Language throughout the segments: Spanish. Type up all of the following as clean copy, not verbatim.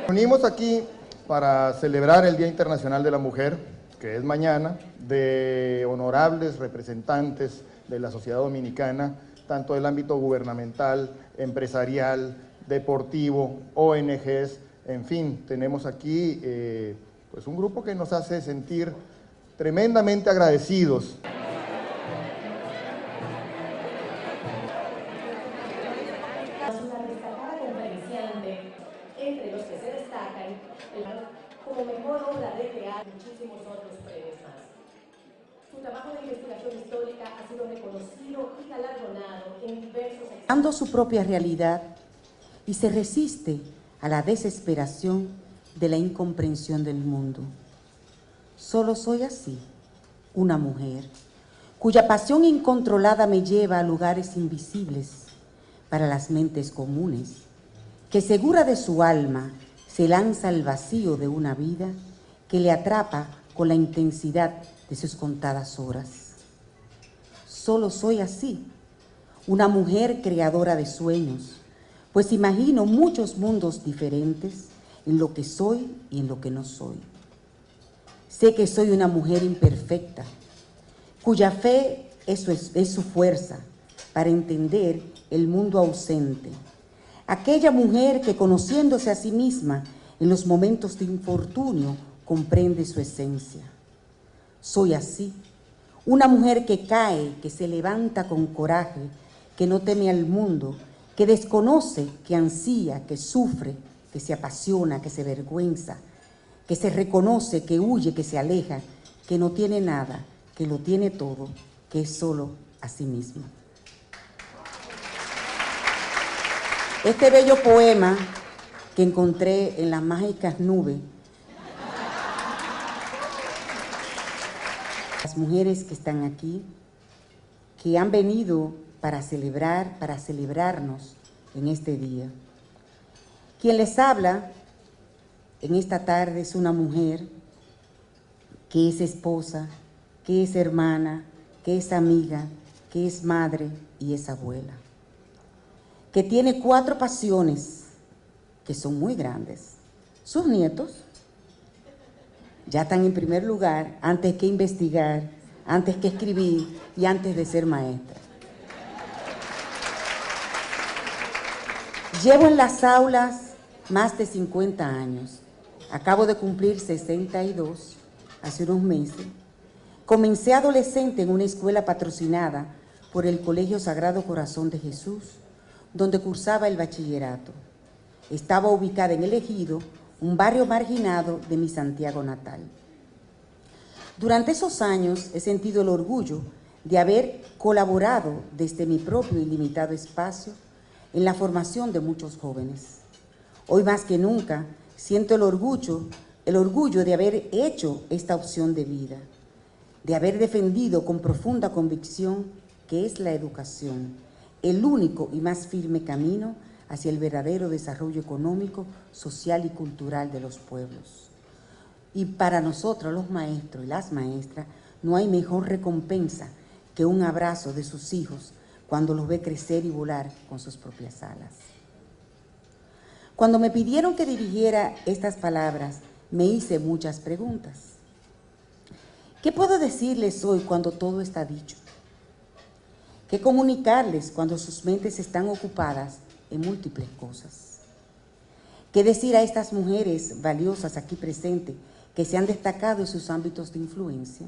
Nos unimos aquí para celebrar el Día Internacional de la Mujer, que es mañana, de honorables representantes de la sociedad dominicana, tanto del ámbito gubernamental, empresarial, deportivo, ONGs, en fin, tenemos aquí pues un grupo que nos hace sentir tremendamente agradecidos. Entre los que se destacan como mejor obra de teatro, muchísimos otros premios más. Su trabajo de investigación histórica ha sido reconocido y galardonado en diversos... Dando su propia realidad y se resiste a la desesperación de la incomprensión del mundo. Solo soy así, una mujer, cuya pasión incontrolada me lleva a lugares invisibles para las mentes comunes, que segura de su alma se lanza al vacío de una vida que le atrapa con la intensidad de sus contadas horas. Solo soy así, una mujer creadora de sueños, pues imagino muchos mundos diferentes en lo que soy y en lo que no soy. Sé que soy una mujer imperfecta, cuya fe es su fuerza para entender el mundo ausente. Aquella mujer que, conociéndose a sí misma en los momentos de infortunio, comprende su esencia. Soy así, una mujer que cae, que se levanta con coraje, que no teme al mundo, que desconoce, que ansía, que sufre, que se apasiona, que se avergüenza, que se reconoce, que huye, que se aleja, que no tiene nada, que lo tiene todo, que es solo a sí misma. Este bello poema que encontré en las mágicas nubes, las mujeres que están aquí, que han venido para celebrar, para celebrarnos en este día. Quien les habla en esta tarde es una mujer que es esposa, que es hermana, que es amiga, que es madre y es abuela, que tiene 4 pasiones que son muy grandes. Sus nietos ya están en primer lugar antes que investigar, antes que escribir y antes de ser maestra. Llevo en las aulas más de 50 años. Acabo de cumplir 62 hace unos meses. Comencé adolescente en una escuela patrocinada por el Colegio Sagrado Corazón de Jesús, donde cursaba el bachillerato. Estaba ubicada en El Ejido, un barrio marginado de mi Santiago natal. Durante esos años he sentido el orgullo de haber colaborado desde mi propio y limitado espacio en la formación de muchos jóvenes. Hoy más que nunca siento el orgullo de haber hecho esta opción de vida, de haber defendido con profunda convicción que es la educación, el único y más firme camino hacia el verdadero desarrollo económico, social y cultural de los pueblos. Y para nosotros, los maestros y las maestras, no hay mejor recompensa que un abrazo de sus hijos cuando los ve crecer y volar con sus propias alas. Cuando me pidieron que dirigiera estas palabras, me hice muchas preguntas. ¿Qué puedo decirles hoy cuando todo está dicho? ¿Qué comunicarles cuando sus mentes están ocupadas en múltiples cosas? ¿Qué decir a estas mujeres valiosas aquí presentes que se han destacado en sus ámbitos de influencia?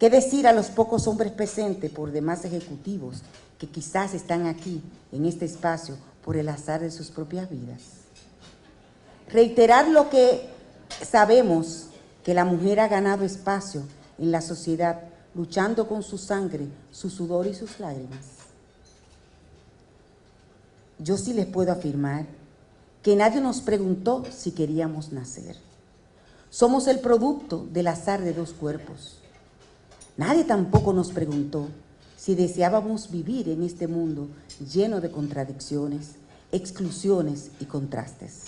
¿Qué decir a los pocos hombres presentes, por demás ejecutivos, que quizás están aquí, en este espacio, por el azar de sus propias vidas? Reiterar lo que sabemos, que la mujer ha ganado espacio en la sociedad, luchando con su sangre, su sudor y sus lágrimas. Yo sí les puedo afirmar que nadie nos preguntó si queríamos nacer. Somos el producto del azar de dos cuerpos. Nadie tampoco nos preguntó si deseábamos vivir en este mundo lleno de contradicciones, exclusiones y contrastes.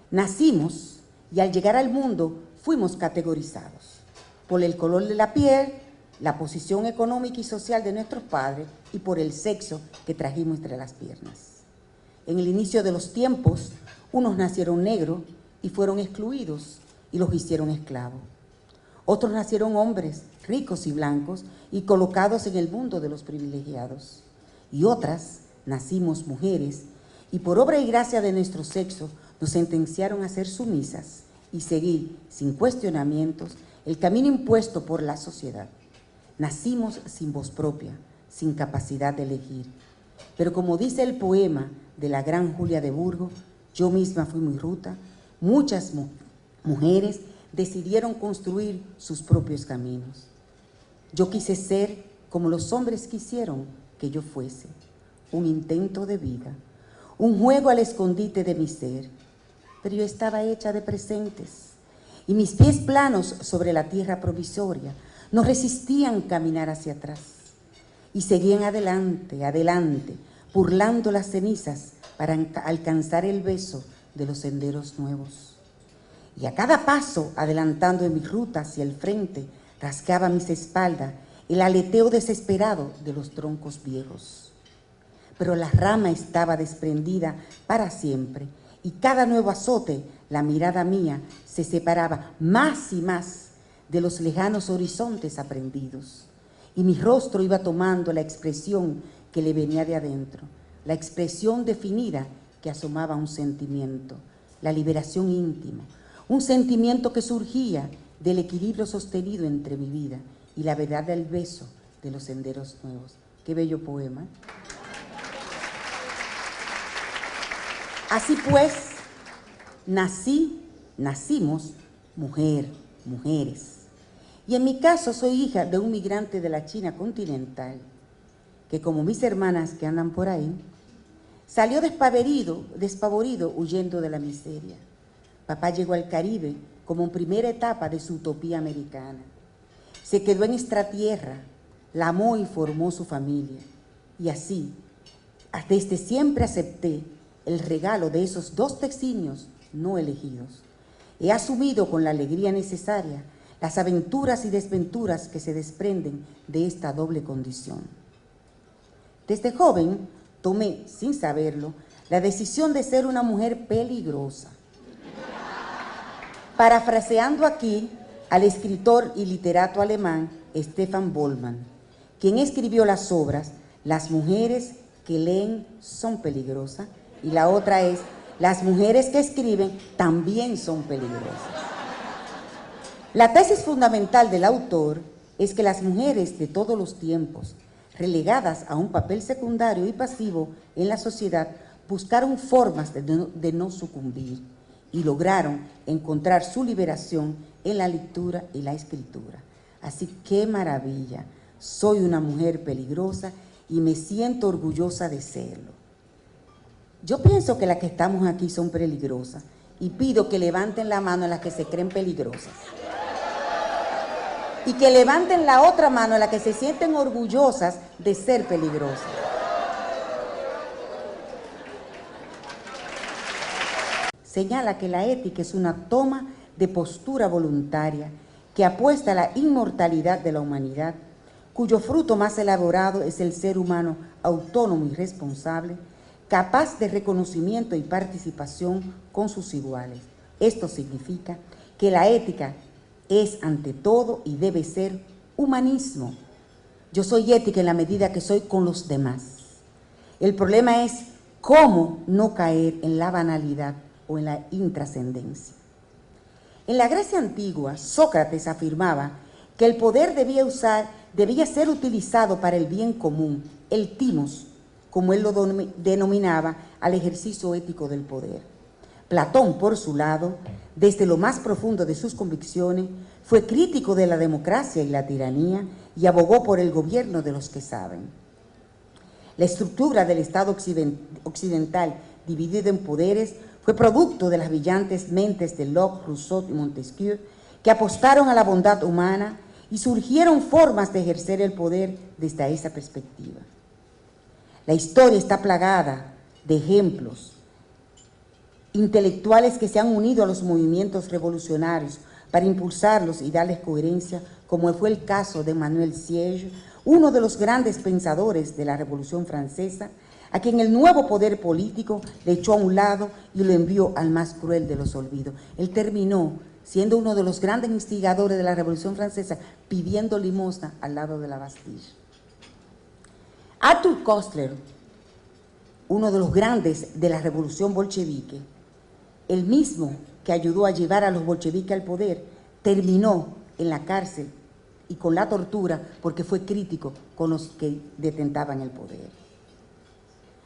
Nacimos y al llegar al mundo fuimos categorizados por el color de la piel, la posición económica y social de nuestros padres y por el sexo que trajimos entre las piernas. En el inicio de los tiempos, unos nacieron negros y fueron excluidos y los hicieron esclavos. Otros nacieron hombres, ricos y blancos, y colocados en el mundo de los privilegiados. Y otras nacimos mujeres, y por obra y gracia de nuestro sexo nos sentenciaron a ser sumisas y seguir, sin cuestionamientos, el camino impuesto por la sociedad. Nacimos sin voz propia, sin capacidad de elegir. Pero como dice el poema de la gran Julia de Burgos, yo misma fui mi ruta, muchas mujeres decidieron construir sus propios caminos. Yo quise ser como los hombres quisieron que yo fuese, un intento de vida, un juego al escondite de mi ser, pero yo estaba hecha de presentes y mis pies planos sobre la tierra provisoria no resistían caminar hacia atrás y seguían adelante, adelante, burlando las cenizas para alcanzar el beso de los senderos nuevos. Y a cada paso, adelantando en mi ruta hacia el frente, rasgaba mis espaldas el aleteo desesperado de los troncos viejos. Pero la rama estaba desprendida para siempre, y cada nuevo azote, la mirada mía se separaba más y más de los lejanos horizontes aprendidos, y mi rostro iba tomando la expresión que le venía de adentro, la expresión definida que asomaba un sentimiento, la liberación íntima, un sentimiento que surgía del equilibrio sostenido entre mi vida y la verdad del beso de los senderos nuevos. Qué bello poema. Así pues, nacimos mujeres. Y en mi caso soy hija de un migrante de la China continental, que como mis hermanas que andan por ahí, salió despavorido huyendo de la miseria. Papá llegó al Caribe como primera etapa de su utopía americana. Se quedó en nuestra tierra, la amó y formó su familia. Y así, desde siempre acepté el regalo de esos 2 decenios no elegidos. He asumido con la alegría necesaria las aventuras y desventuras que se desprenden de esta doble condición. Desde joven tomé, sin saberlo, la decisión de ser una mujer peligrosa. Parafraseando aquí al escritor y literato alemán Stefan Bollmann, quien escribió las obras Las mujeres que leen son peligrosas, y la otra es Las mujeres que escriben también son peligrosas. La tesis fundamental del autor es que las mujeres de todos los tiempos, relegadas a un papel secundario y pasivo en la sociedad, buscaron formas de no sucumbir y lograron encontrar su liberación en la lectura y la escritura. Así que qué maravilla, soy una mujer peligrosa y me siento orgullosa de serlo. Yo pienso que las que estamos aquí son peligrosas y pido que levanten la mano a las que se creen peligrosas. Y que levanten la otra mano a las que se sienten orgullosas de ser peligrosas. Señala que la ética es una toma de postura voluntaria que apuesta a la inmortalidad de la humanidad, cuyo fruto más elaborado es el ser humano autónomo y responsable, capaz de reconocimiento y participación con sus iguales. Esto significa que la ética es ante todo y debe ser humanismo. Yo soy ética en la medida que soy con los demás. El problema es cómo no caer en la banalidad o en la intrascendencia. En la Grecia antigua, Sócrates afirmaba que el poder debía ser utilizado para el bien común, el timos, como él lo denominaba, al ejercicio ético del poder. Platón, por su lado, desde lo más profundo de sus convicciones, fue crítico de la democracia y la tiranía y abogó por el gobierno de los que saben. La estructura del Estado occidental dividido en poderes fue producto de las brillantes mentes de Locke, Rousseau y Montesquieu, que apostaron a la bondad humana y surgieron formas de ejercer el poder desde esa perspectiva. La historia está plagada de ejemplos intelectuales que se han unido a los movimientos revolucionarios para impulsarlos y darles coherencia, como fue el caso de Emmanuel Sieyes, uno de los grandes pensadores de la Revolución Francesa, a quien el nuevo poder político le echó a un lado y lo envió al más cruel de los olvidos. Él terminó siendo uno de los grandes instigadores de la Revolución Francesa, pidiendo limosna al lado de la Bastilla. Arthur Koestler, uno de los grandes de la Revolución Bolchevique, el mismo que ayudó a llevar a los bolcheviques al poder, terminó en la cárcel y con la tortura porque fue crítico con los que detentaban el poder.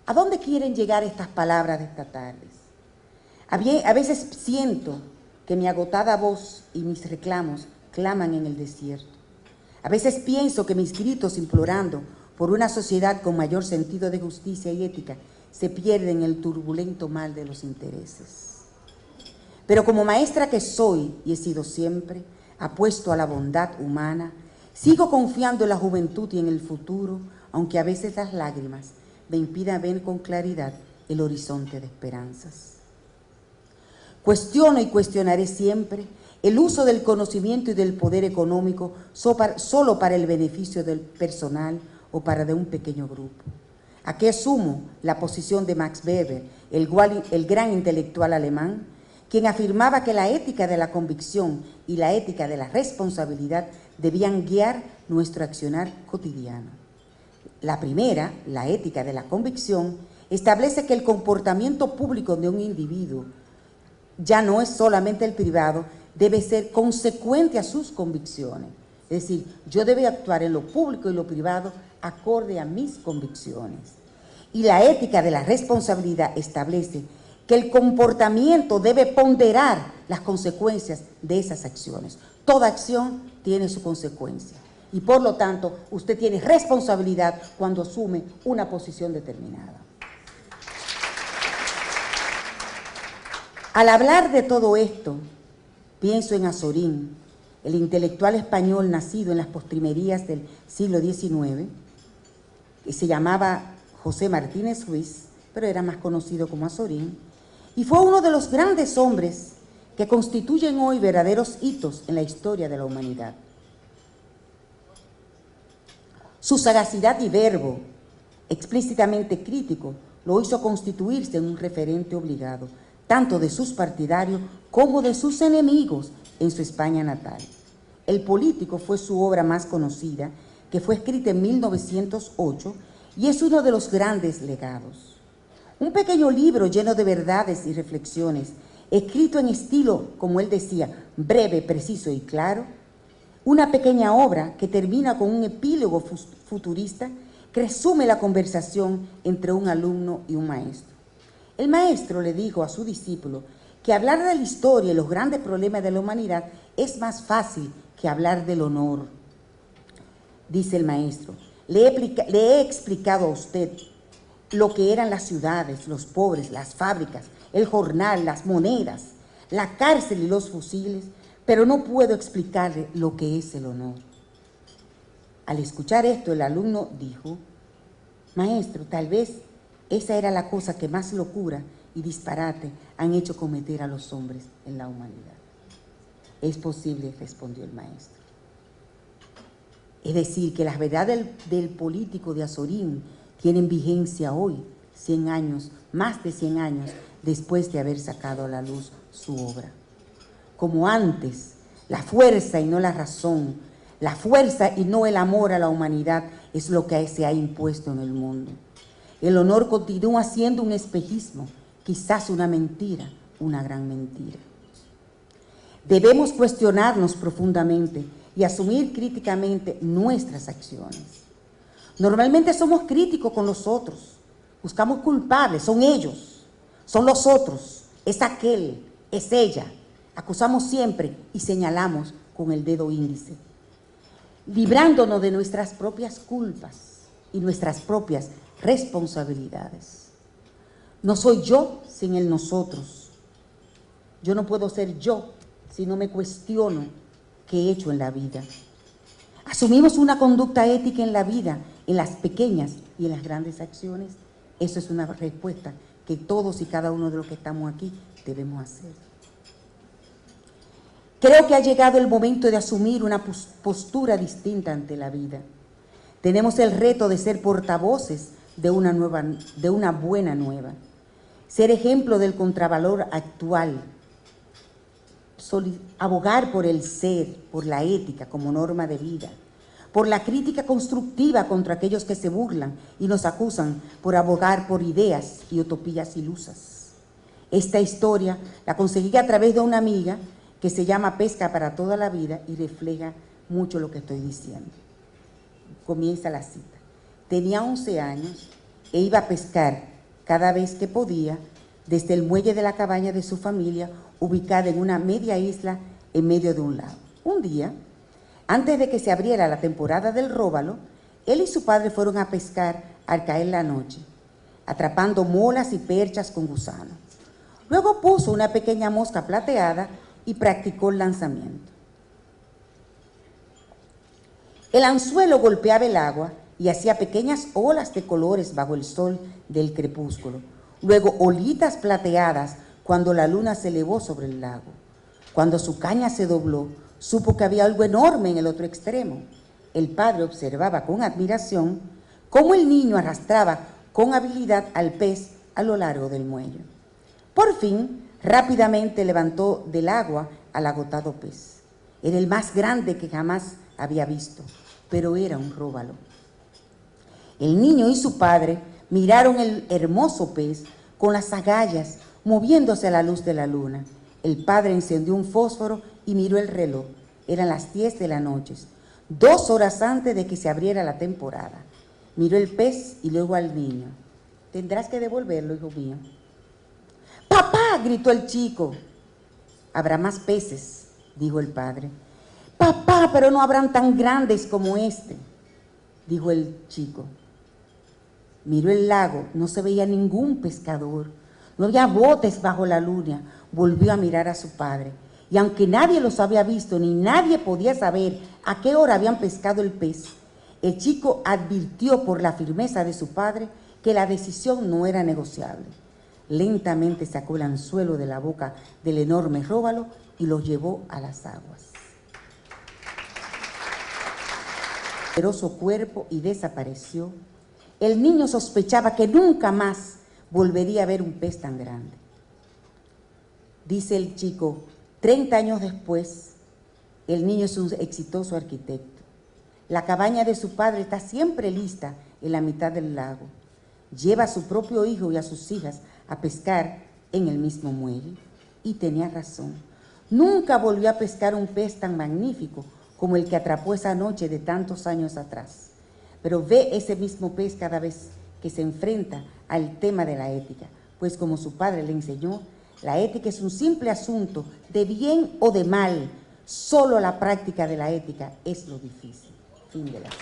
¿A dónde quieren llegar estas palabras de esta tarde? A veces siento que mi agotada voz y mis reclamos claman en el desierto. A veces pienso que mis gritos implorando por una sociedad con mayor sentido de justicia y ética se pierden en el turbulento mal de los intereses. Pero como maestra que soy y he sido siempre, apuesto a la bondad humana, sigo confiando en la juventud y en el futuro, aunque a veces las lágrimas me impidan ver con claridad el horizonte de esperanzas. Cuestiono y cuestionaré siempre el uso del conocimiento y del poder económico solo para el beneficio del personal o para de un pequeño grupo. Aquí asumo la posición de Max Weber, el gran intelectual alemán, quien afirmaba que la ética de la convicción y la ética de la responsabilidad debían guiar nuestro accionar cotidiano. La primera, la ética de la convicción, establece que el comportamiento público de un individuo ya no es solamente el privado, debe ser consecuente a sus convicciones. Es decir, yo debo actuar en lo público y lo privado acorde a mis convicciones. Y la ética de la responsabilidad establece que el comportamiento debe ponderar las consecuencias de esas acciones. Toda acción tiene su consecuencia y por lo tanto usted tiene responsabilidad cuando asume una posición determinada. Al hablar de todo esto, pienso en Azorín, el intelectual español nacido en las postrimerías del siglo XIX, que se llamaba José Martínez Ruiz, pero era más conocido como Azorín, y fue uno de los grandes hombres que constituyen hoy verdaderos hitos en la historia de la humanidad. Su sagacidad y verbo, explícitamente crítico, lo hizo constituirse en un referente obligado, tanto de sus partidarios como de sus enemigos en su España natal. El Político fue su obra más conocida, que fue escrita en 1908 y es uno de los grandes legados. Un pequeño libro lleno de verdades y reflexiones, escrito en estilo, como él decía, breve, preciso y claro. Una pequeña obra que termina con un epílogo futurista que resume la conversación entre un alumno y un maestro. El maestro le dijo a su discípulo que hablar de la historia y los grandes problemas de la humanidad es más fácil que hablar del honor. Dice el maestro, le he explicado a usted lo que eran las ciudades, los pobres, las fábricas, el jornal, las monedas, la cárcel y los fusiles, pero no puedo explicarle lo que es el honor. Al escuchar esto, el alumno dijo, maestro, tal vez esa era la cosa que más locura y disparate han hecho cometer a los hombres en la humanidad. Es posible, respondió el maestro. Es decir, que las verdades del Político de Azorín tienen vigencia hoy, 100 años, más de 100 años después de haber sacado a la luz su obra. Como antes, la fuerza y no la razón, la fuerza y no el amor a la humanidad es lo que se ha impuesto en el mundo. El honor continúa siendo un espejismo, quizás una mentira, una gran mentira. Debemos cuestionarnos profundamente y asumir críticamente nuestras acciones. Normalmente somos críticos con los otros, buscamos culpables, son ellos, son los otros, es aquel, es ella. Acusamos siempre y señalamos con el dedo índice, librándonos de nuestras propias culpas y nuestras propias responsabilidades. No soy yo sin el nosotros. Yo no puedo ser yo si no me cuestiono qué he hecho en la vida. Asumimos una conducta ética en la vida, en las pequeñas y en las grandes acciones. Eso es una respuesta que todos y cada uno de los que estamos aquí debemos hacer. Creo que ha llegado el momento de asumir una postura distinta ante la vida. Tenemos el reto de ser portavoces de una buena nueva, ser ejemplo del contravalor actual, abogar por el ser, por la ética como norma de vida, por la crítica constructiva contra aquellos que se burlan y nos acusan por abogar por ideas y utopías ilusas. Esta historia la conseguí a través de una amiga que se llama Pesca para toda la vida y refleja mucho lo que estoy diciendo. Comienza la cita. Tenía 11 años e iba a pescar cada vez que podía desde el muelle de la cabaña de su familia, ubicada en una media isla en medio de un lago. Un día, antes de que se abriera la temporada del róbalo, él y su padre fueron a pescar al caer la noche, atrapando molas y perchas con gusanos. Luego puso una pequeña mosca plateada y practicó el lanzamiento. El anzuelo golpeaba el agua y hacía pequeñas olas de colores bajo el sol del crepúsculo. Luego olitas plateadas cuando la luna se elevó sobre el lago. Cuando su caña se dobló, supo que había algo enorme en el otro extremo. El padre observaba con admiración cómo el niño arrastraba con habilidad al pez a lo largo del muelle. Por fin, rápidamente levantó del agua al agotado pez. Era el más grande que jamás había visto, pero era un róbalo. El niño y su padre miraron el hermoso pez con las agallas moviéndose a la luz de la luna. El padre encendió un fósforo y miró el reloj. Eran las 10 de la noche, 2 horas antes de que se abriera la temporada. Miró el pez y luego al niño. Tendrás que devolverlo, hijo mío. ¡Papá!, gritó el chico. Habrá más peces, dijo el padre. Papá, pero no habrán tan grandes como este, dijo el chico. Miró el lago, no se veía ningún pescador, no había botes bajo la luna. Volvió a mirar a su padre, y aunque nadie los había visto, ni nadie podía saber a qué hora habían pescado el pez, el chico advirtió por la firmeza de su padre que la decisión no era negociable. Lentamente sacó el anzuelo de la boca del enorme róbalo y lo llevó a las aguas. Poderoso cuerpo y desapareció. El niño sospechaba que nunca más volvería a ver un pez tan grande. Dice el chico, 30 años después, el niño es un exitoso arquitecto. La cabaña de su padre está siempre lista en la mitad del lago. Lleva a su propio hijo y a sus hijas a pescar en el mismo muelle. Y tenía razón. Nunca volvió a pescar un pez tan magnífico como el que atrapó esa noche de tantos años atrás. Pero ve ese mismo pez cada vez que se enfrenta al tema de la ética, pues como su padre le enseñó, la ética es un simple asunto de bien o de mal. Solo la práctica de la ética es lo difícil. Fin del asunto.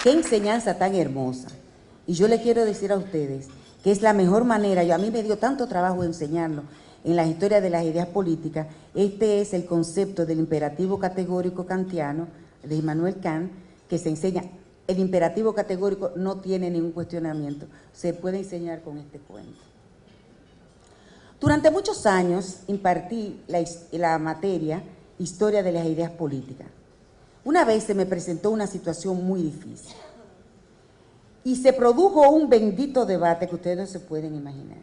Qué enseñanza tan hermosa. Y yo le quiero decir a ustedes que es la mejor manera, a mí me dio tanto trabajo enseñarlo en la historia de las ideas políticas. Este es el concepto del imperativo categórico kantiano de Immanuel Kant, que se enseña. El imperativo categórico no tiene ningún cuestionamiento, se puede enseñar con este cuento. Durante muchos años impartí la materia Historia de las Ideas Políticas. Una vez se me presentó una situación muy difícil y se produjo un bendito debate que ustedes no se pueden imaginar.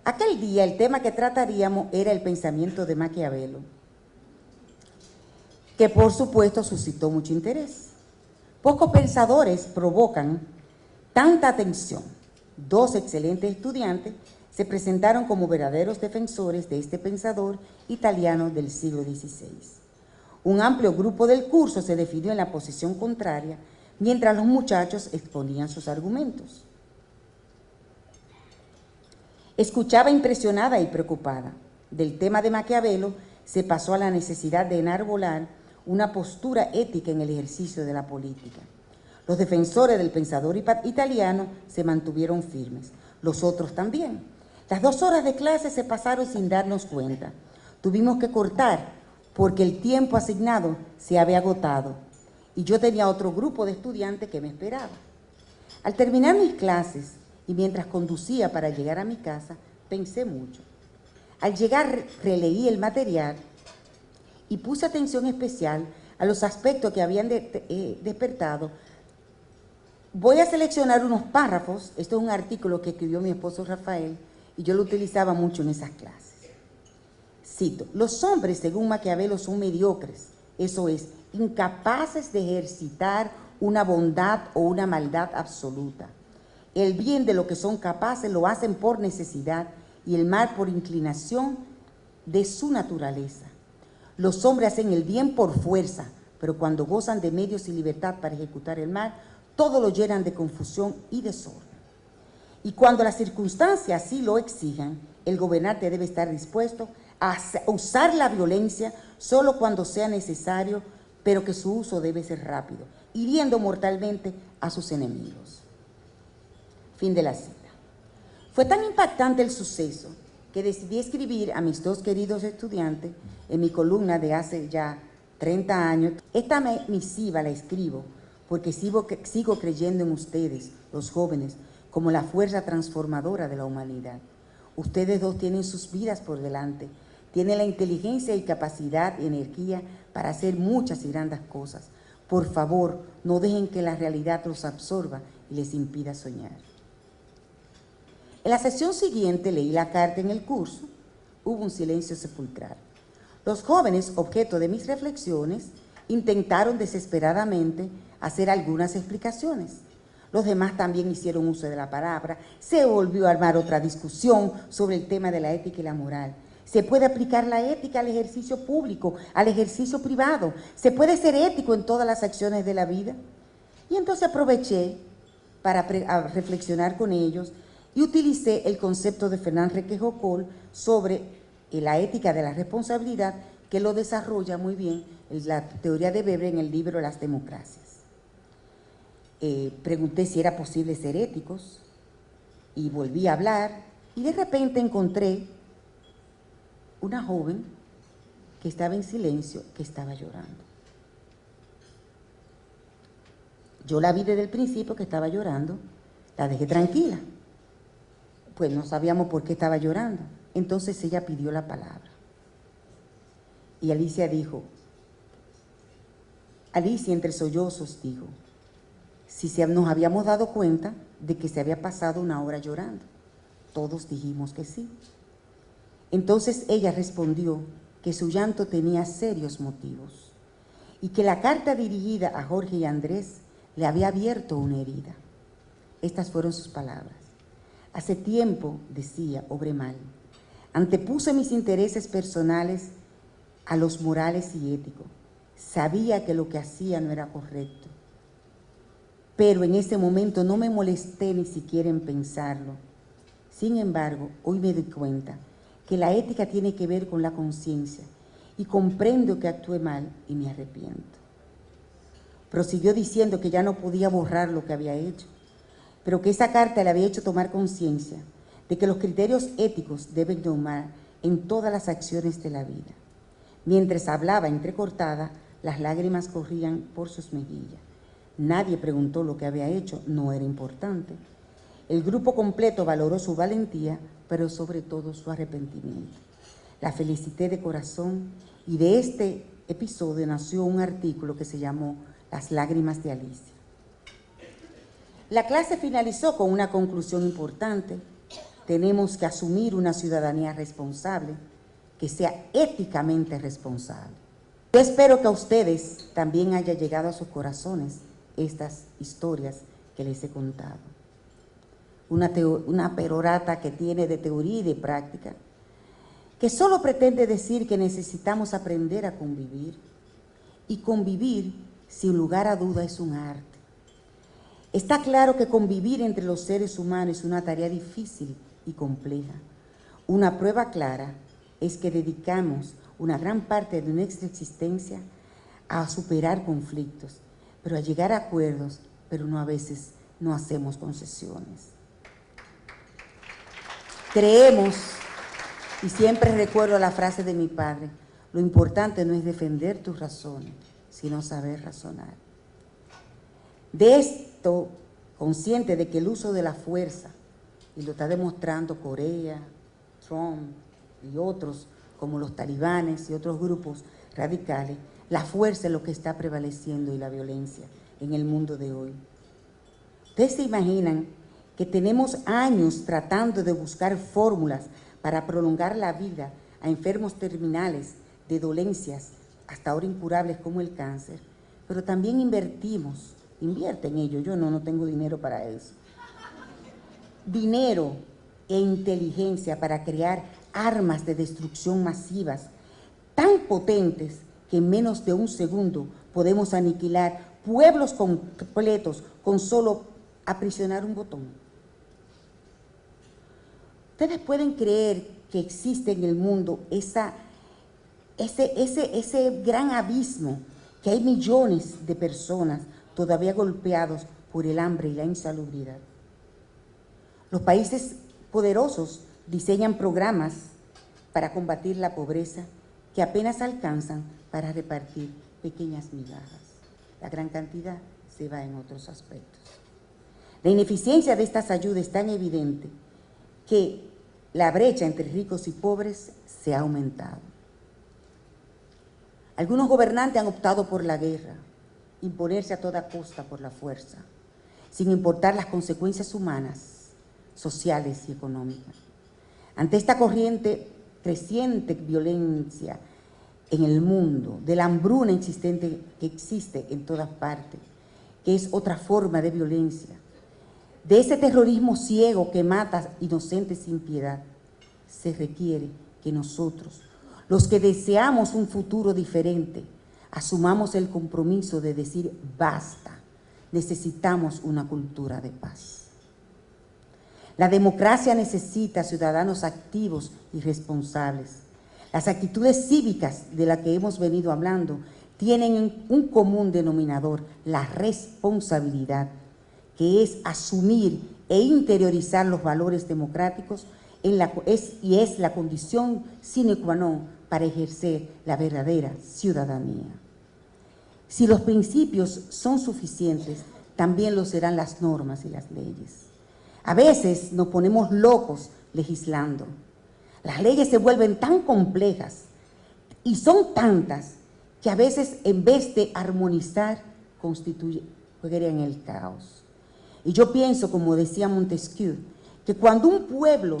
Aquel día el tema que trataríamos era el pensamiento de Maquiavelo, que por supuesto suscitó mucho interés. Pocos pensadores provocan tanta atención. 2 excelentes estudiantes se presentaron como verdaderos defensores de este pensador italiano del siglo XVI. Un amplio grupo del curso se definió en la posición contraria, mientras los muchachos exponían sus argumentos. Escuchaba impresionada y preocupada. Del tema de Maquiavelo se pasó a la necesidad de enarbolar una postura ética en el ejercicio de la política. Los defensores del pensador italiano se mantuvieron firmes, los otros también. Las 2 horas de clase se pasaron sin darnos cuenta. Tuvimos que cortar porque el tiempo asignado se había agotado y yo tenía otro grupo de estudiantes que me esperaba. Al terminar mis clases y mientras conducía para llegar a mi casa, pensé mucho. Al llegar releí el material y puse atención especial a los aspectos que habían despertado. Voy a seleccionar unos párrafos. Esto es un artículo que escribió mi esposo Rafael y yo lo utilizaba mucho en esas clases. Cito: los hombres, según Maquiavelo, son mediocres, eso es, incapaces de ejercitar una bondad o una maldad absoluta. El bien de lo que son capaces lo hacen por necesidad y el mal por inclinación de su naturaleza. Los hombres hacen el bien por fuerza, pero cuando gozan de medios y libertad para ejecutar el mal, todo lo llenan de confusión y desorden. Y cuando las circunstancias así lo exijan, el gobernante debe estar dispuesto a usar la violencia solo cuando sea necesario, pero que su uso debe ser rápido, hiriendo mortalmente a sus enemigos. Fin de la cita. Fue tan impactante el suceso que decidí escribir a mis 2 queridos estudiantes en mi columna de hace ya 30 años. Esta misiva la escribo porque sigo creyendo en ustedes, los jóvenes, como la fuerza transformadora de la humanidad. Ustedes 2 tienen sus vidas por delante, tienen la inteligencia y capacidad y energía para hacer muchas y grandes cosas. Por favor, no dejen que la realidad los absorba y les impida soñar. En la sesión siguiente leí la carta en el curso. Hubo un silencio sepulcral. Los jóvenes, objeto de mis reflexiones, intentaron desesperadamente hacer algunas explicaciones. Los demás también hicieron uso de la palabra. Se volvió a armar otra discusión sobre el tema de la ética y la moral. Se puede aplicar la ética al ejercicio público, al ejercicio privado. Se puede ser ético en todas las acciones de la vida. Y entonces aproveché para reflexionar con ellos y utilicé el concepto de Fernán Requejocol sobre la ética de la responsabilidad, que lo desarrolla muy bien la teoría de Weber en el libro Las democracias. Pregunté si era posible ser éticos y volví a hablar y de repente encontré una joven que estaba en silencio, que estaba llorando. Yo la vi desde el principio que estaba llorando, la dejé tranquila. Pues no sabíamos por qué estaba llorando. Entonces ella pidió la palabra. Y Alicia entre sollozos dijo, si nos habíamos dado cuenta de que se había pasado 1 hora llorando. Todos dijimos que sí. Entonces ella respondió que su llanto tenía serios motivos y que la carta dirigida a Jorge y Andrés le había abierto una herida. Estas fueron sus palabras. Hace tiempo, decía, obré mal. Antepuse mis intereses personales a los morales y éticos. Sabía que lo que hacía no era correcto. Pero en ese momento no me molesté ni siquiera en pensarlo. Sin embargo, hoy me doy cuenta que la ética tiene que ver con la conciencia y comprendo que actué mal y me arrepiento. Prosiguió diciendo que ya no podía borrar lo que había hecho, pero que esa carta le había hecho tomar conciencia de que los criterios éticos deben domar en todas las acciones de la vida. Mientras hablaba entrecortada, las lágrimas corrían por sus mejillas. Nadie preguntó lo que había hecho, no era importante. El grupo completo valoró su valentía, pero sobre todo su arrepentimiento. La felicité de corazón y de este episodio nació un artículo que se llamó Las lágrimas de Alicia. La clase finalizó con una conclusión importante. Tenemos que asumir una ciudadanía responsable, que sea éticamente responsable. Yo espero que a ustedes también haya llegado a sus corazones estas historias que les he contado. una perorata que tiene de teoría y de práctica, que solo pretende decir que necesitamos aprender a convivir, y convivir, sin lugar a duda, es un arte. Está claro que convivir entre los seres humanos es una tarea difícil y compleja. Una prueba clara es que dedicamos una gran parte de nuestra existencia a superar conflictos, pero a llegar a acuerdos, pero a veces no hacemos concesiones. Creemos, y siempre recuerdo la frase de mi padre, lo importante no es defender tus razones, sino saber razonar. De esto, consciente de que el uso de la fuerza, y lo está demostrando Corea, Trump y otros, como los talibanes y otros grupos radicales, la fuerza es lo que está prevaleciendo y la violencia en el mundo de hoy. ¿Ustedes se imaginan que tenemos años tratando de buscar fórmulas para prolongar la vida a enfermos terminales de dolencias hasta ahora incurables como el cáncer? Pero también invierte en ello, yo no tengo dinero para eso. Dinero e inteligencia para crear armas de destrucción masivas tan potentes que en menos de un segundo podemos aniquilar pueblos completos con solo aprisionar un botón. ¿Ustedes pueden creer que existe en el mundo ese gran abismo, que hay millones de personas todavía golpeados por el hambre y la insalubridad? Los países poderosos diseñan programas para combatir la pobreza que apenas alcanzan para repartir pequeñas migajas. La gran cantidad se va en otros aspectos. La ineficiencia de estas ayudas es tan evidente que la brecha entre ricos y pobres se ha aumentado. Algunos gobernantes han optado por la guerra, imponerse a toda costa por la fuerza, sin importar las consecuencias humanas, sociales y económicas. Ante esta creciente violencia en el mundo, de la hambruna existente que existe en todas partes, que es otra forma de violencia, de ese terrorismo ciego que mata inocentes sin piedad, se requiere que nosotros, los que deseamos un futuro diferente, asumamos el compromiso de decir basta, necesitamos una cultura de paz. La democracia necesita ciudadanos activos y responsables. Las actitudes cívicas de las que hemos venido hablando tienen un común denominador, la responsabilidad, que es asumir e interiorizar los valores democráticos y es la condición sine qua non para ejercer la verdadera ciudadanía. Si los principios son suficientes, también lo serán las normas y las leyes. A veces nos ponemos locos legislando. Las leyes se vuelven tan complejas y son tantas que a veces en vez de armonizar, crean el caos. Y yo pienso, como decía Montesquieu, que cuando un pueblo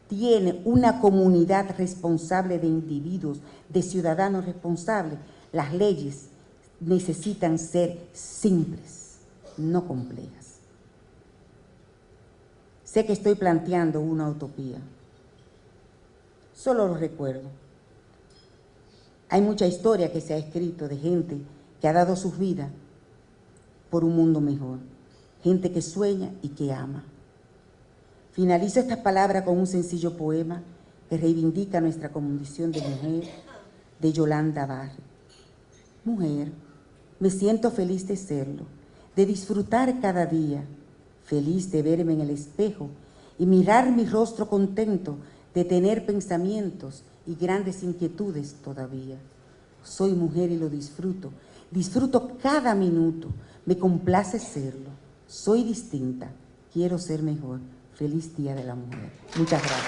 tiene una comunidad responsable de individuos, de ciudadanos responsables, las leyes necesitan ser simples, no complejas. Sé que estoy planteando una utopía, solo lo recuerdo. Hay mucha historia que se ha escrito de gente que ha dado sus vidas por un mundo mejor, gente que sueña y que ama. Finalizo estas palabras con un sencillo poema que reivindica nuestra condición de mujer, de Yolanda Barri. Mujer, me siento feliz de serlo, de disfrutar cada día, feliz de verme en el espejo y mirar mi rostro contento, de tener pensamientos y grandes inquietudes todavía. Soy mujer y lo disfruto cada minuto, me complace serlo. Soy distinta, quiero ser mejor. Feliz Día de la Mujer. Muchas gracias.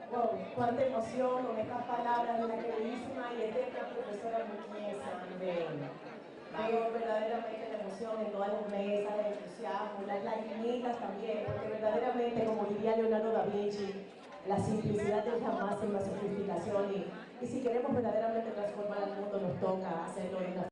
Wow, cuánta emoción con estas palabras de la queridísima y eterna profesora Muñeza. Veo verdaderamente la emoción en todas las mesas, el entusiasmo, las lagrimitas también, porque verdaderamente, como diría Leonardo da Vinci, la simplicidad es la máxima sofisticación y Y si queremos verdaderamente transformar el mundo, nos toca hacerlo de una